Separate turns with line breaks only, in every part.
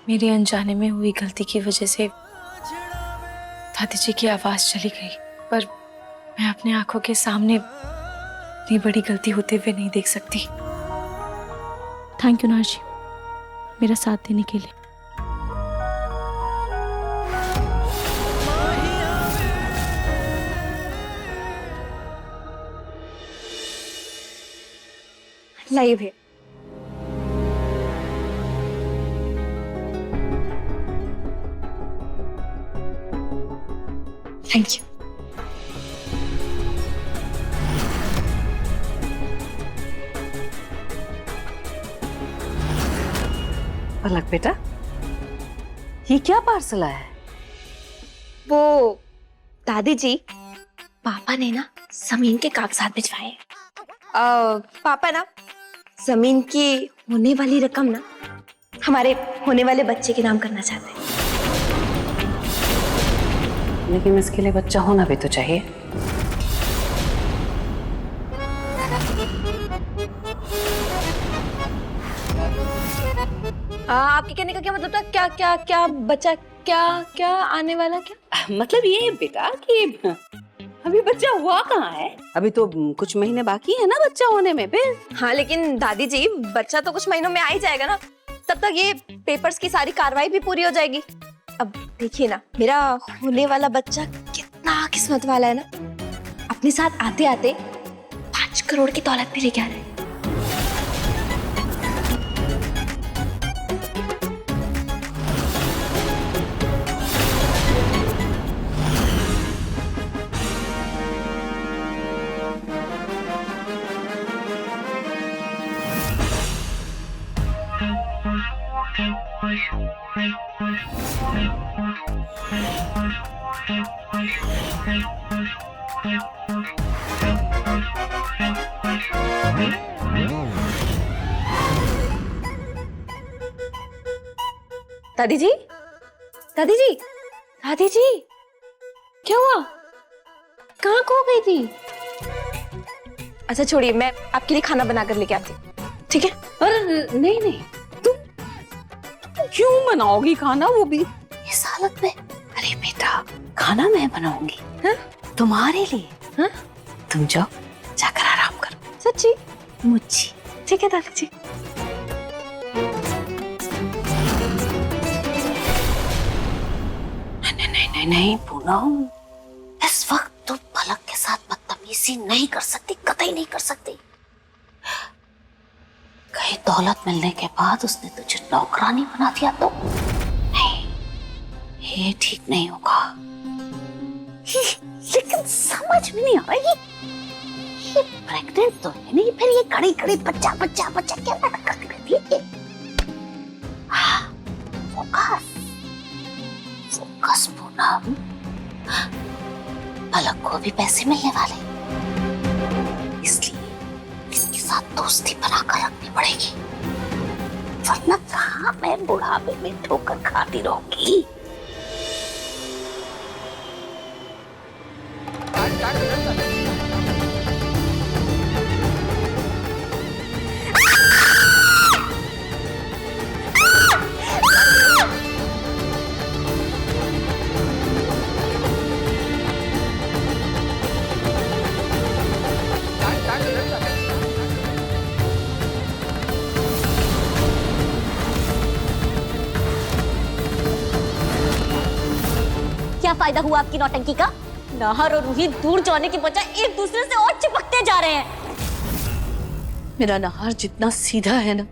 मेरी अनजाने में हुई गलती की वजह से दादी जी की आवाज चली गई, पर मैं अपने आंखों के सामने इतनी बड़ी गलती होते हुए नहीं देख सकती।
थैंक यू नाजी, मेरा साथ देने के लिए।
लाइव है। Thank you.
पलक बेटा, ये क्या पार्सल आया है?
वो दादी जी, पापा ने ना जमीन के कागजात भिजवाए हैं। पापा ना जमीन की होने वाली रकम ना हमारे होने वाले बच्चे के नाम करना चाहते हैं।
लेकिन इसके लिए बच्चा होना भी तो चाहिए।
आपके कहने का क्या मतलब था? क्या क्या क्या बच्चा, क्या क्या आने वाला, क्या
मतलब ये बेटा कि अभी बच्चा हुआ कहाँ है? अभी तो कुछ महीने बाकी है ना बच्चा होने में। फिर
हाँ, लेकिन दादी जी बच्चा तो कुछ महीनों में आ ही जाएगा ना। तब तक ये पेपर्स की सारी कार्रवाई भी पूरी हो जाएगी। अब देखिए ना, मेरा होने वाला बच्चा कितना किस्मत वाला है ना, अपने साथ आते आते 5 करोड़ की दौलत भी लेके आ रहे हैं। दादी जी, दादी जी, दादी जी, क्या हुआ? कहाँ खो गई थी? अच्छा छोड़िए, मैं आपके लिए खाना बना कर लेके आती हूँ, ठीक है?
अरे नहीं नहीं, तुम क्यों बनाओगी खाना, वो भी इस हालत में? अरे बेटा, खाना मैं बनाऊंगी।
हाँ?
तुम्हारे लिए।
हाँ?
तुम जाओ, जाकर आराम करो।
सच्ची?
मुझे
ठीक है दादी जी।
नहीं पूनम, इस वक्त तुम पलक के साथ बदतमीजी नहीं कर सकती, कतई नहीं कर सकती। कहीं दौलत मिलने के बाद उसने तुझे नौकरानी बना दिया तो नहीं, ये ठीक नहीं होगा। लेकिन समझ में नहीं आ रहा, ये प्रेग्नेंट तो है नहीं, फिर ये खड़ी खड़ी बच्चा बच्चा बच्चा क्या नाटक करती रहती है? फोकस फोकस पूनम, पलक को भी पैसे मिलने वाले, इसलिए इसके साथ दोस्ती बनाकर रखनी पड़ेगी, वरना कहाँ मैं बुढ़ापे में ठोकर खाती रहूंगी।
क्या फायदा हुआ आपकी नौटंकी का? नाहर और रूही दूर जाने की बजाय एक दूसरे से और चिपकते जा रहे हैं।
मेरा नाहर जितना सीधा है ना,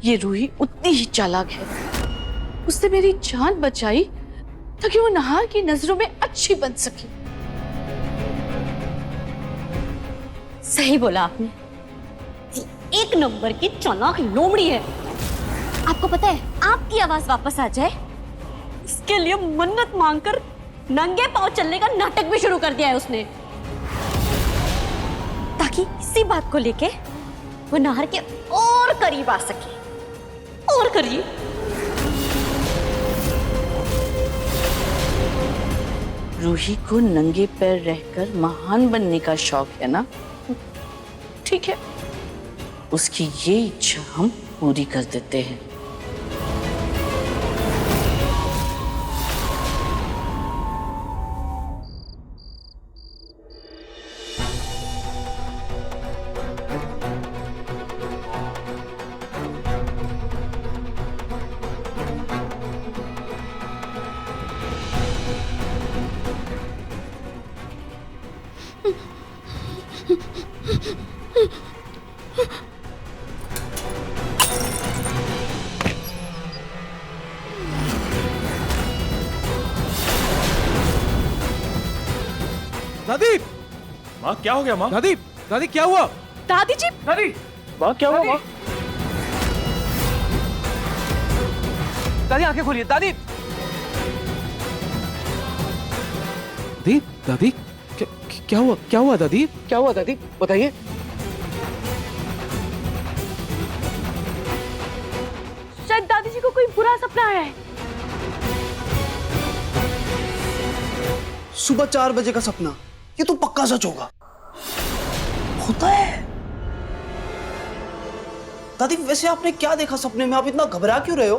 ये रूही उतनी ही चालाक है। उसने मेरी जान बचाई ताकि वो नाहर की नजरों में अच्छी बन सके।
सही बोला आपने, एक नंबर की चालाक लोमड़ी है। आपको पता है, आपकी आवाज वापस आ जाए इसके लिए मन्नत मांगकर नंगे पांव चलने का नाटक भी शुरू कर दिया है उसने, ताकि इसी बात को लेके वो नाहर के और करीब आ सके, और करीब।
रूही को नंगे पैर रहकर महान बनने का शौक है ना? ठीक है, उसकी ये इच्छा हम पूरी कर देते हैं।
दादी,
माँ क्या हो गया माँ?
दादी, दादी क्या हुआ?
दादी जी,
दादी, माँ क्या हुआ माँ?
दादी आंखें खोलिए, दादी। दादी, दादी, क्या हुआ? क्या हुआ दादी? क्या हुआ दादी? बताइए।
शायद दादी जी को कोई बुरा सपना आया है।
सुबह 4 बजे का सपना, ये तो पक्का सच होगा। होता है। दादी वैसे आपने क्या देखा सपने में? आप इतना घबरा क्यों रहे हो?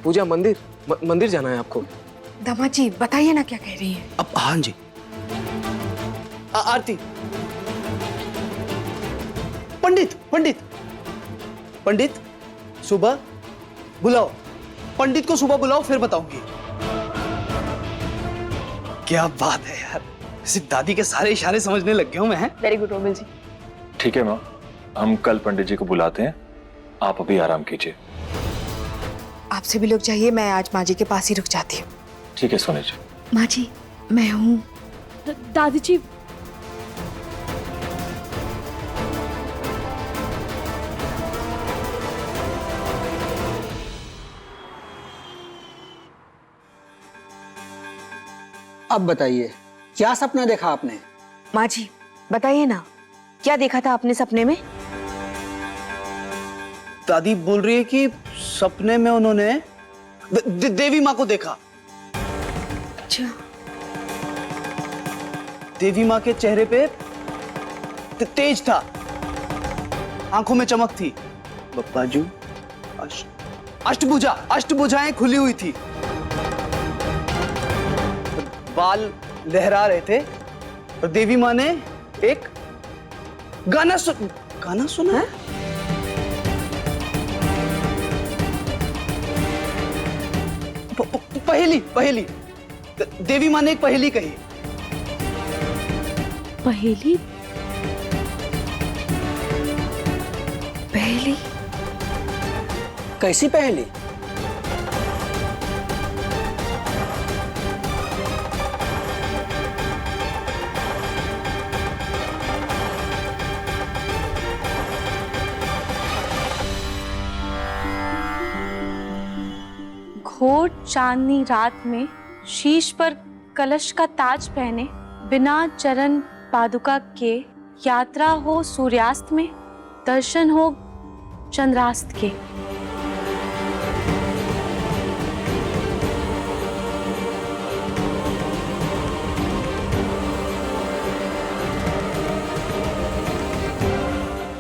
पूजा, मंदिर जाना है आपको।
दामाद जी बताइए ना क्या कह रही है।
अब हाँ जी। आरती, पंडित सुबह बुलाओ। पंडित को सुबह बुलाओ, फिर बताऊंगी। क्या बात है यार, सिर्फ दादी के सारे इशारे समझने लग गया हूं मैं।
वेरी गुड रोमिल जी।
ठीक है माँ, हम कल पंडित जी को बुलाते हैं, आप अभी आराम कीजिए।
आपसे भी लोग चाहिए, मैं आज माँ जी के पास ही रुक जाती हूँ।
ठीक है सोनी जी।
माँ जी मैं हूँ।
दादी जी,
अब बताइए क्या सपना देखा आपने?
माँ जी बताइए ना क्या देखा था आपने सपने में।
दादी बोल रही है कि सपने में उन्होंने देवी माँ को देखा।
अच्छा।
देवी माँ के चेहरे पे तेज था, आंखों में चमक थी। बाजू अष्टभुजाएं खुली हुई थी, बाल लहरा रहे थे और देवी माँ ने एक गाना सुना है? पहेली देवी माँ ने एक पहेली कही।
पहेली?
पहेली?
कैसी पहेली?
घोर चांदनी रात में शीश पर कलश का ताज पहने, बिना चरण पादुका के यात्रा हो सूर्यास्त में, दर्शन हो चंद्रास्त के।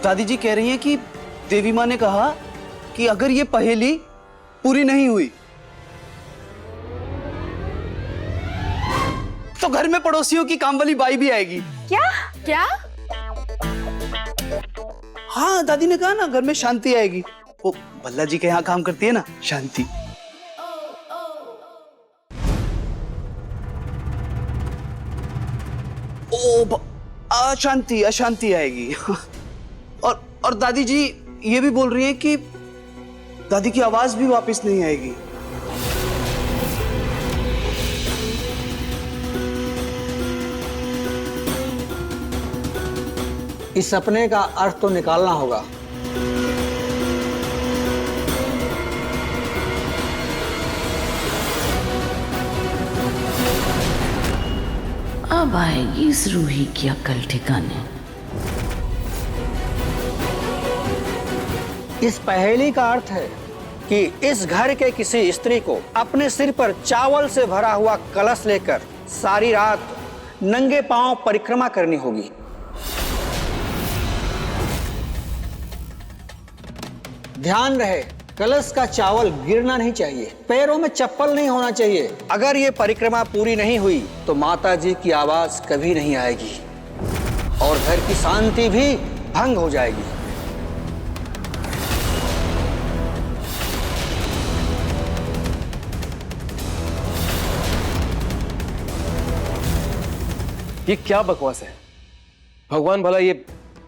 दादी जी कह रही हैं कि देवी माँ ने कहा कि अगर ये पहेली पूरी नहीं हुई तो घर में पड़ोसियों की काम वाली बाई भी आएगी।
क्या?
हाँ, दादी ने कहा ना घर में शांति आएगी। वो भल्ला जी के यहाँ काम करती है ना शांति। अशांति आएगी। और दादी जी ये भी बोल रही हैं कि दादी की आवाज भी वापस नहीं आएगी।
इस सपने का अर्थ तो निकालना होगा।
अब आएगी इस रूही की अक्ल ठिकाने।
इस पहेली का अर्थ है कि इस घर के किसी स्त्री को अपने सिर पर चावल से भरा हुआ कलश लेकर सारी रात नंगे पांव परिक्रमा करनी होगी। ध्यान रहे, कलश का चावल गिरना नहीं चाहिए, पैरों में चप्पल नहीं होना चाहिए। अगर ये परिक्रमा पूरी नहीं हुई तो माता जी की आवाज कभी नहीं आएगी और घर की शांति भी भंग हो जाएगी।
ये क्या बकवास है? भगवान भला ये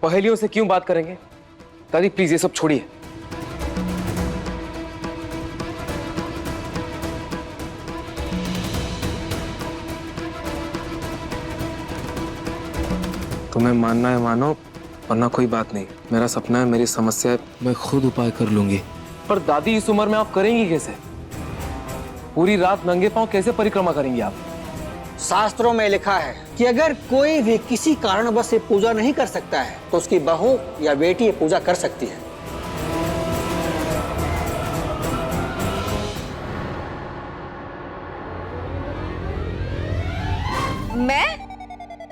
पहेलियों से क्यों बात करेंगे? दादी प्लीज ये सब छोड़िए। तुम्हें मानना है मानो, वरना कोई बात नहीं। मेरा सपना है, मेरी समस्या है, मैं खुद उपाय कर लूंगी। पर दादी, इस उम्र में आप करेंगी कैसे? पूरी रात नंगे पांव कैसे परिक्रमा करेंगी आप?
शास्त्रों में लिखा है कि अगर कोई भी किसी कारणवश से पूजा नहीं कर सकता है तो उसकी बहू या बेटी ये पूजा कर सकती है।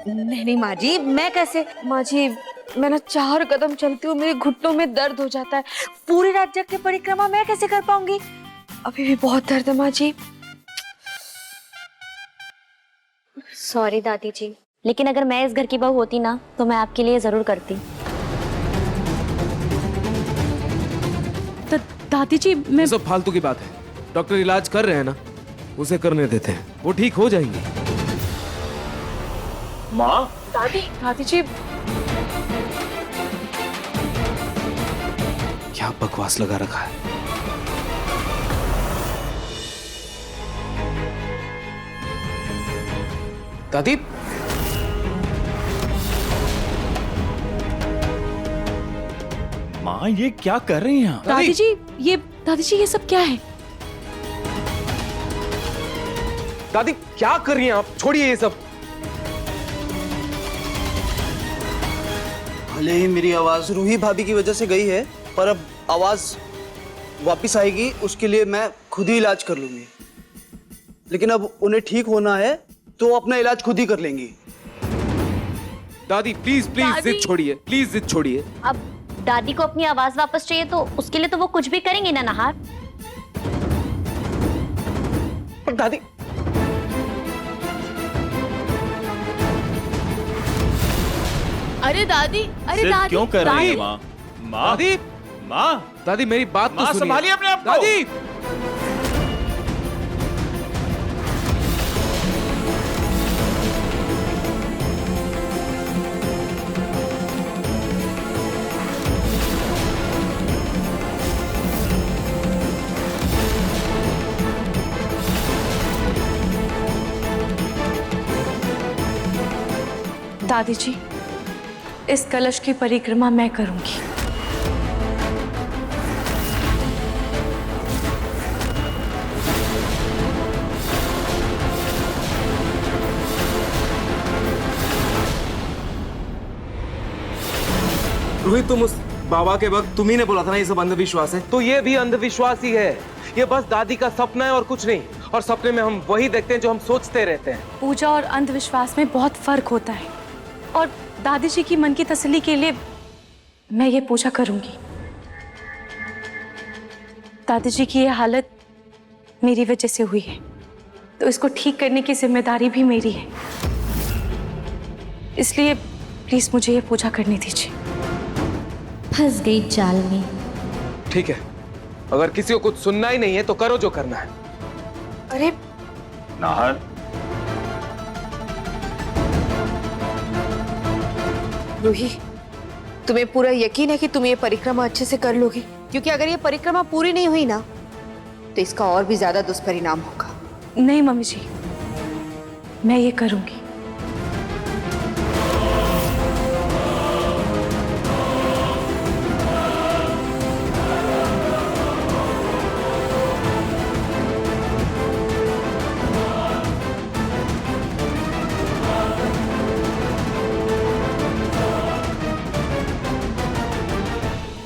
नहीं माँ जी, मैं कैसे? माँ जी, मैं ना 4 कदम चलती हूँ, मेरे घुटनों में दर्द हो जाता है। पूरी रात जग के परिक्रमा मैं कैसे कर पाऊंगी? अभी भी बहुत दर्द है माँ जी।
सॉरी दादी जी, लेकिन अगर मैं इस घर की बहू होती ना तो मैं आपके लिए जरूर करती।
दादी जी, मैं
ये सब फालतू की बात है। डॉक्टर इलाज कर रहे हैं ना, उसे करने देते हैं, वो ठीक हो जाएंगे।
माँ,
दादी जी,
क्या बकवास लगा रखा है। दादी,
माँ ये क्या कर रही हैं आप?
दादी जी ये सब क्या है?
दादी क्या कर रही हैं आप? छोड़िए ये सब।
भले ही मेरी आवाज रूही भाभी की वजह से गई है, पर अब आवाज वापस आएगी, उसके लिए मैं खुद ही इलाज कर लूंगी। लेकिन अब उन्हें ठीक होना है तो वो अपना इलाज खुद ही कर लेंगी।
दादी प्लीज प्लीज जिद छोड़िए, प्लीज जिद छोड़िए।
अब दादी को अपनी आवाज वापस चाहिए तो उसके लिए तो वो कुछ भी करेंगे ना नहार।
पर दादी,
अरे दादी, अरे
जिद
दादी,
क्यों कर रही है माँ? माँ,
दादी,
माँ,
दादी मेरी बात तो
माँ
सुनिए।
संभालिए अपने आप को।
दादी,
दादी जी, इस कलश की परिक्रमा मैं करूंगी।
रोहित, तुम उस बाबा के वक्त तुम ही ने बोला था ना ये सब अंधविश्वास है, तो ये भी अंधविश्वास ही है। ये बस दादी का सपना है और कुछ नहीं। और सपने में हम वही देखते हैं जो हम सोचते रहते हैं।
पूजा और अंधविश्वास में बहुत फर्क होता है, और दादी जी की मन की तसल्ली के लिए मैं ये पूजा करूंगी। दादी जी की ये हालत मेरी वजह से हुई है, तो इसको ठीक करने की जिम्मेदारी भी मेरी है। इसलिए प्लीज मुझे ये पूजा करने दीजिए।
फंस गई जाल में।
ठीक है, अगर किसी को कुछ सुनना ही नहीं है तो करो जो करना है।
अरे
नाहर,
रूही, तुम्हें पूरा यकीन है कि तुम ये परिक्रमा अच्छे से कर लोगी? क्योंकि अगर ये परिक्रमा पूरी नहीं हुई ना तो इसका और भी ज्यादा दुष्परिणाम होगा।
नहीं मम्मी जी, मैं ये करूंगी।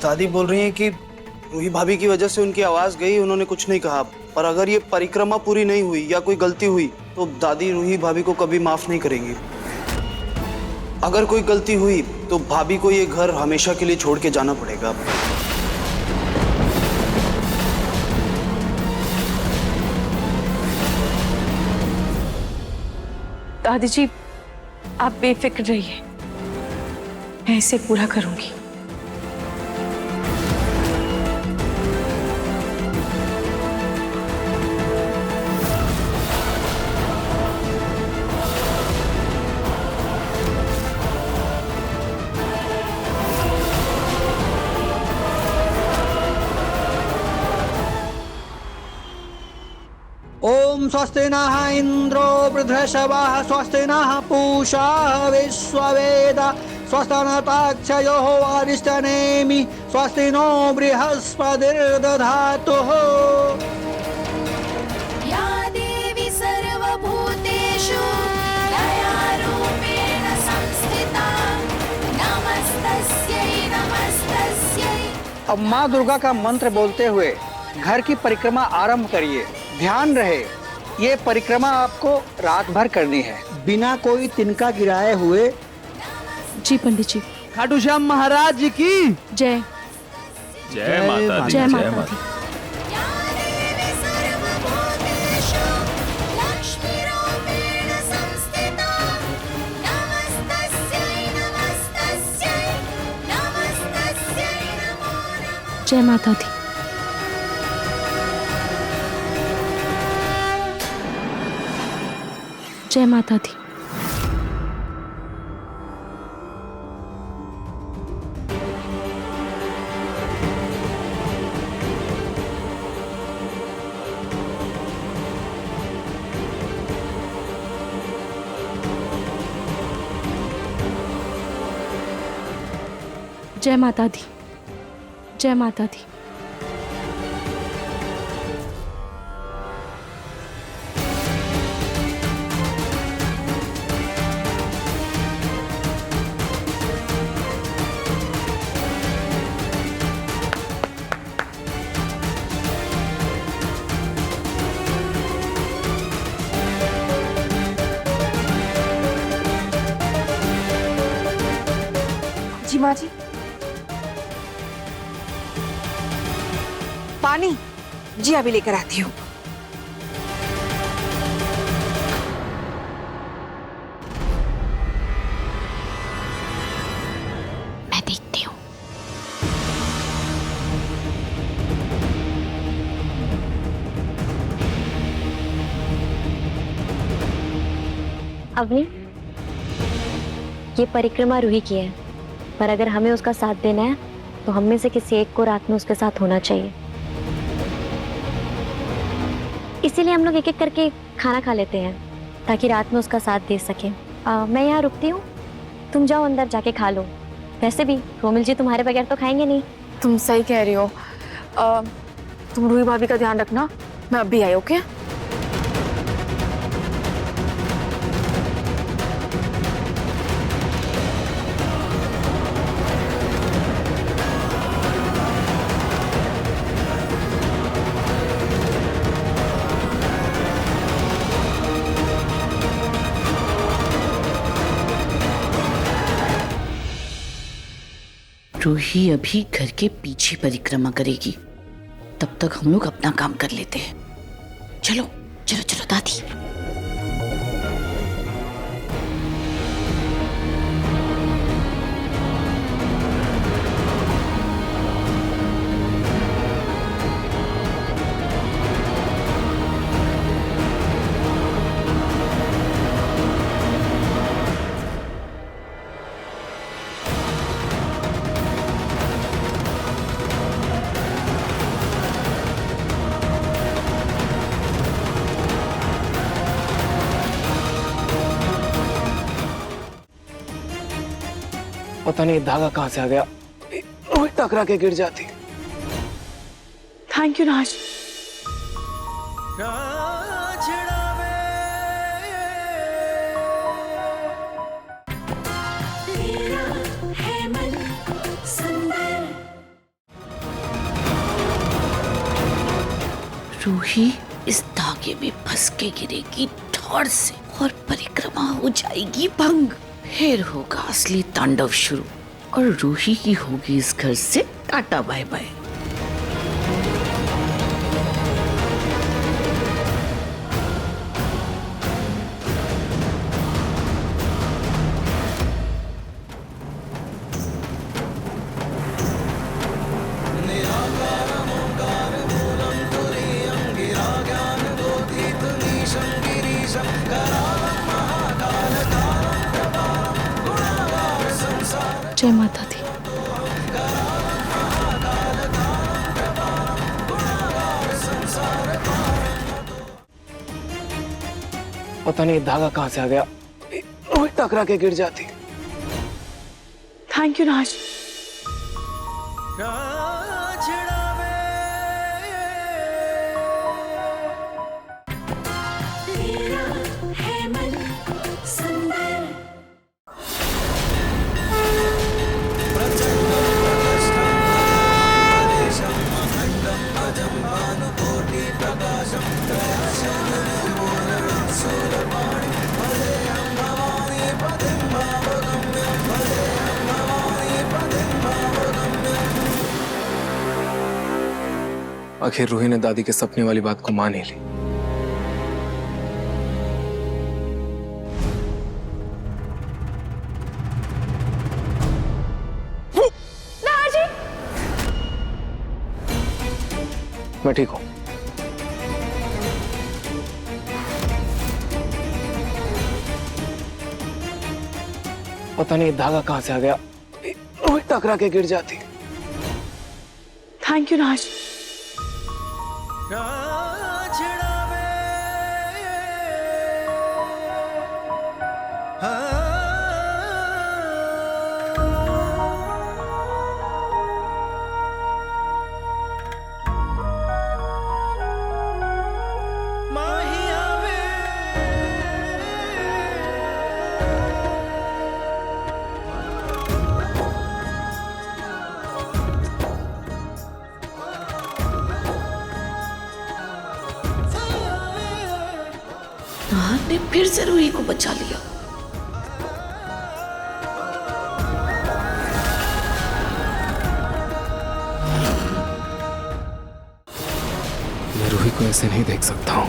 दादी बोल रही हैं कि रूही भाभी की वजह से उनकी आवाज गई, उन्होंने कुछ नहीं कहा। पर अगर ये परिक्रमा पूरी नहीं हुई या कोई गलती हुई तो दादी रूही भाभी को कभी माफ नहीं करेंगी। अगर कोई गलती हुई तो भाभी को ये घर हमेशा के लिए छोड़ के जाना पड़ेगा।
दादी जी, आप बेफिक्र रहिए, मैं इसे पूरा करूंगी।
ओम स्वस्ति नः इंद्रो वृद्धश्रवाः स्वस्ति नः पूषा विश्ववेदा स्वस्तानताक्षयोः वारिष्ठनेमि स्वस्ति नो बृहस्पतिर्दधातुः।
या देवी सर्वभूतेषु दयारूपेण संस्थिता नमस्तस्यै नमस्तस्यै।
अब माँ दुर्गा का मंत्र बोलते हुए घर की परिक्रमा आरंभ करिए। ध्यान रहे ये परिक्रमा आपको रात भर करनी है, बिना कोई तिनका गिराए हुए।
जी पंडित जी।
खाटू श्याम महाराज जी की
जय।
जय माता दी।
जय माता दी।
या देवी सर्वभूतेषु लक्ष्मीरूपेण संस्थिता नमस्तस्यै नमस्तस्यै नमस्तस्यै नमो नमः।
जय माता दी। जय माता दी। जय माता दी। जय माता दी।
जी माँ जी। पानी जी अभी लेकर आती हूँ।
मैं देखती हूँ।
अवनी, ये परिक्रमा रूही की है, पर अगर हमें उसका साथ देना है तो हम में से किसी एक को रात में उसके साथ होना चाहिए। इसीलिए हम लोग एक एक करके खाना खा लेते हैं ताकि रात में उसका साथ दे सके। मैं यहाँ रुकती हूँ, तुम जाओ अंदर जाके खा लो। वैसे भी रोमिल जी तुम्हारे बगैर तो खाएंगे नहीं।
तुम सही कह रही हो। तुम रूही भाभी का ध्यान रखना, मैं अभी आई। ओके।
रूही अभी घर के पीछे परिक्रमा करेगी, तब तक हम लोग अपना काम कर लेते हैं। चलो चलो चलो दादी।
पता नहीं धागा कहाँ से आ गया, वही टकरा के गिर जाती।
थैंक यू राज।
रूही इस धागे में फंस के गिरेगी ठोर से और परिक्रमा हो जाएगी भंग। फिर होगा असली तांडव शुरू और रूही की होगी इस घर से टाटा बाय बाय।
जय माता दी।
पता नहीं धागा कहाँ से आ गया, वही टकरा के गिर जाती।
थैंक यू नाज।
आखिर रूही ने दादी के सपने वाली बात को मान ही ली। मैं ठीक हूं। पता नहीं धागा कहां से आ गया, रूही टकरा के गिर जाती।
थैंक यू नाज।
नाहर ने फिर से रूही को बचा लिया।
मैं रूही को ऐसे नहीं देख सकता हूं।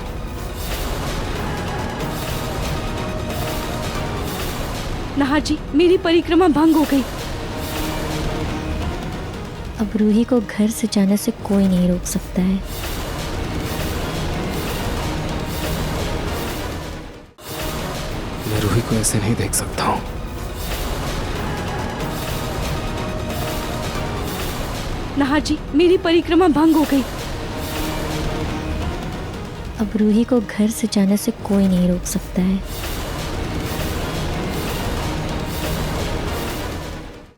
नाहर जी, मेरी परिक्रमा भंग हो गई।
अब रूही को घर से जाने से कोई नहीं रोक सकता है।
मैं रूही को ऐसे नहीं देख सकता हूं।
नाहर जी, मेरी परिक्रमा भंग हो गई।
अब रूही को घर से जाने से कोई नहीं रोक सकता है।